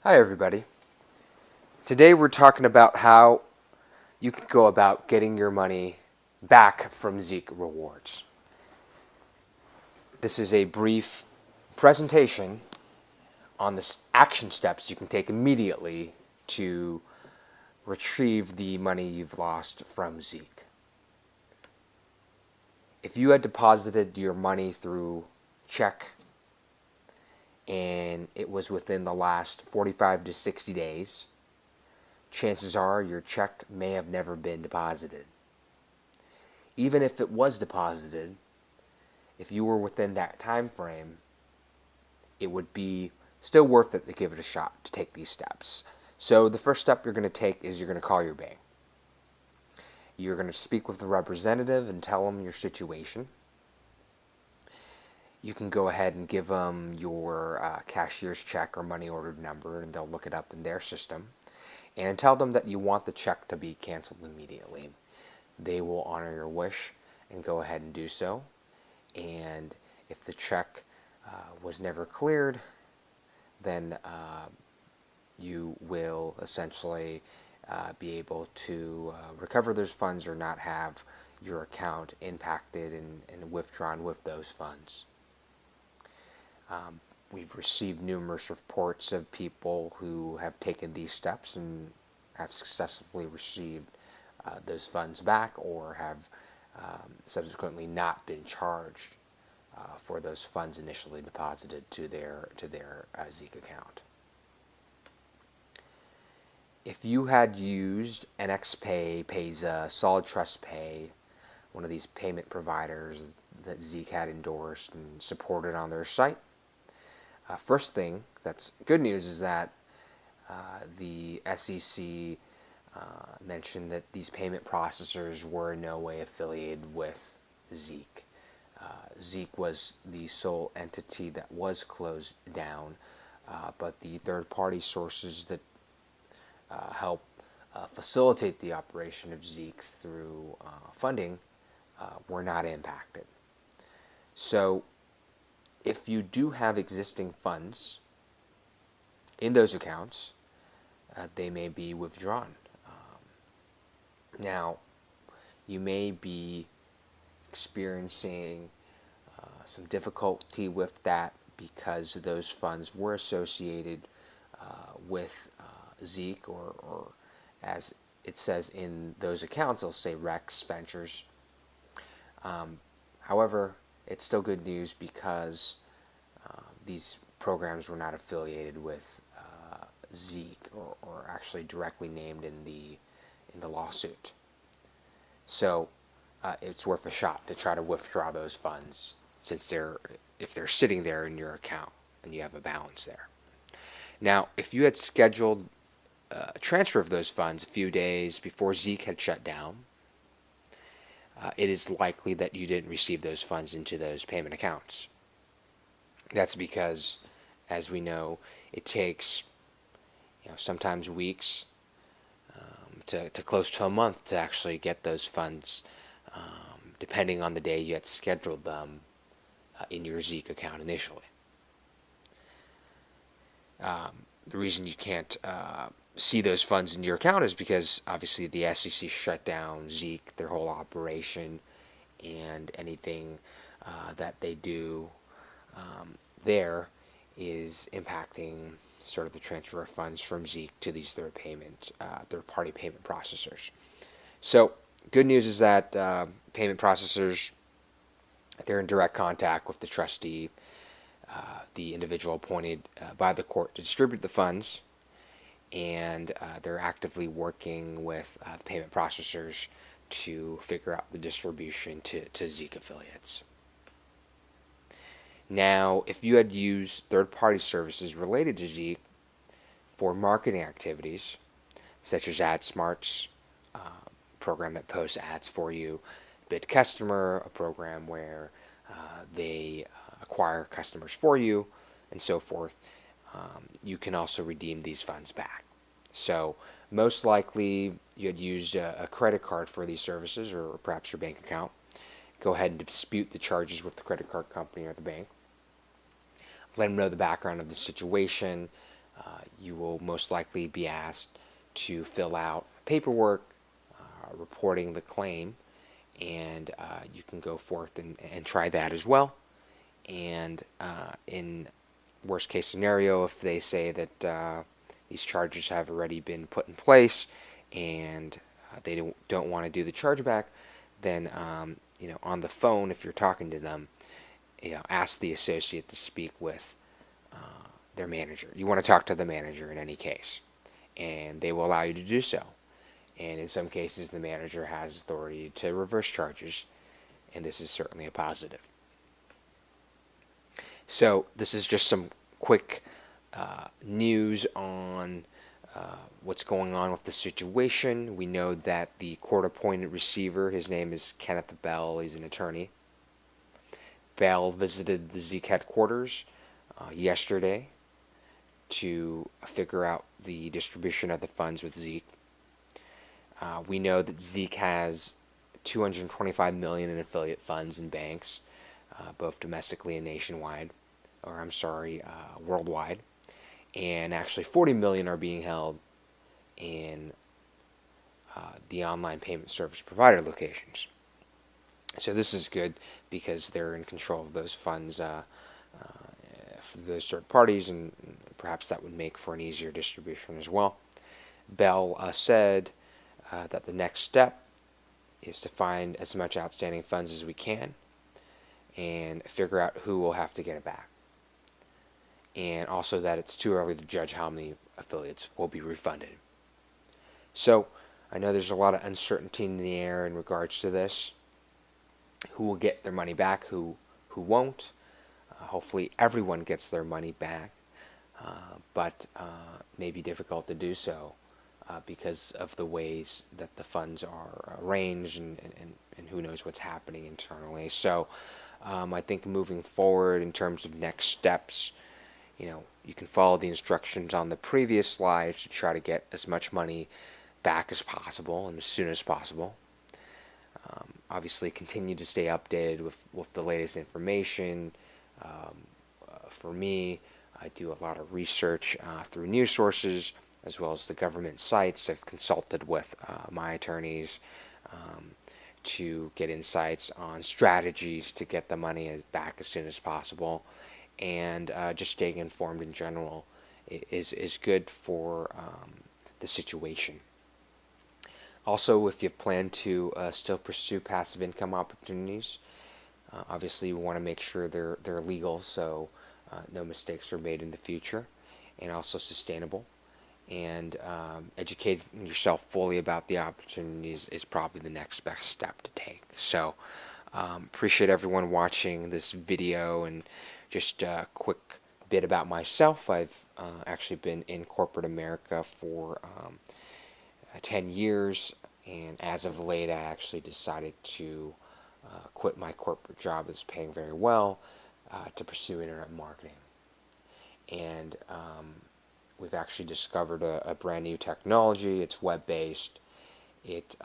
Hi everybody. Today we're talking about how you can go about getting your money back from Zeek Rewards. This is a brief presentation on the action steps you can take immediately to retrieve the money you've lost from Zeek. If you had deposited your money through check and it was within the last 45 to 60 days, chances are your check may have never been deposited. Even if it was deposited, if you were within that time frame, it would be still worth it to give it a shot to take these steps. So the first step you're going to take is you're going to call your bank. You're going to speak with the representative and tell them your situation. You can go ahead and give them your cashier's check or money ordered number, and they'll look it up in their system. And tell them that you want the check to be canceled immediately. They will honor your wish and go ahead and do so. And if the check was never cleared, then you will essentially be able to recover those funds or not have your account impacted and withdrawn with those funds. We've received numerous reports of people who have taken these steps and have successfully received those funds back, or have subsequently not been charged for those funds initially deposited to their Zeek account. If you had used NXPay, Payza, Solid Trust Pay, one of these payment providers that Zeek had endorsed and supported on their site, first thing that's good news is that the SEC mentioned that these payment processors were in no way affiliated with Zeek. Zeek was the sole entity that was closed down, but the third-party sources that help facilitate the operation of Zeek through funding were not impacted. So if you do have existing funds in those accounts, they may be withdrawn. Now, you may be experiencing some difficulty with that because those funds were associated with Zeek, or as it says in those accounts, it'll say Rex Ventures. However, it's still good news because these programs were not affiliated with Zeek, or actually directly named in the lawsuit. So it's worth a shot to try to withdraw those funds, since if they're sitting there in your account and you have a balance there. Now, if you had scheduled a transfer of those funds a few days before Zeek had shut down, it is likely that you didn't receive those funds into those payment accounts. That's because, as we know, it takes sometimes weeks to close to a month to actually get those funds, depending on the day you had scheduled them in your Zeek account initially. The reason you can't see those funds in your account is because obviously the SEC shut down Zeek, their whole operation, and anything that they do there is impacting sort of the transfer of funds from Zeek to these third-party payment processors. So good news is that payment processors, they're in direct contact with the trustee, the individual appointed by the court to distribute the funds, and they're actively working with the payment processors to figure out the distribution to Zeek affiliates. Now, if you had used third-party services related to Zeek for marketing activities, such as AdSmart's program that posts ads for you, Bid Customer, a program where they acquire customers for you, and so forth, you can also redeem these funds back. So most likely you had used a credit card for these services, or perhaps your bank account. Go ahead and dispute the charges with the credit card company or the bank. Let them know the background of the situation, you will most likely be asked to fill out paperwork reporting the claim, and you can go forth and try that as well. And in worst case scenario, if they say that these charges have already been put in place and they don't want to do the chargeback, then on the phone, if you're talking to them, ask the associate to speak with their manager. You want to talk to the manager in any case, and they will allow you to do so. And in some cases, the manager has authority to reverse charges, and this is certainly a positive. So this is just some quick news on what's going on with the situation. We know that the court-appointed receiver, his name is Kenneth Bell, he's an attorney. Bell visited the Zeek headquarters yesterday to figure out the distribution of the funds with Zeek. We know that Zeek has $225 million in affiliate funds in banks, both domestically and nationwide, worldwide. And actually $40 million are being held in the online payment service provider locations. So this is good because they're in control of those funds for those third parties, and perhaps that would make for an easier distribution as well. Bell said that the next step is to find as much outstanding funds as we can and figure out who will have to get it back. And also that it's too early to judge how many affiliates will be refunded. So I know there's a lot of uncertainty in the air in regards to this. Who will get their money back, who won't. Hopefully everyone gets their money back, but may be difficult to do so because of the ways that the funds are arranged, and who knows what's happening internally. So I think moving forward in terms of next steps, you can follow the instructions on the previous slides to try to get as much money back as possible and as soon as possible. Obviously continue to stay updated with the latest information. For me, I do a lot of research through news sources as well as the government sites. I've consulted with my attorneys to get insights on strategies to get the money back as soon as possible, and just staying informed in general is good for the situation. Also, if you plan to still pursue passive income opportunities, obviously you want to make sure they're legal, so no mistakes are made in the future, and also sustainable. And educating yourself fully about the opportunities is probably the next best step to take. So appreciate everyone watching this video, and just a quick bit about myself. I've actually been in corporate America for 10 years, and as of late I actually decided to quit my corporate job that's paying very well to pursue internet marketing. And we've actually discovered a brand new technology. It's web-based. It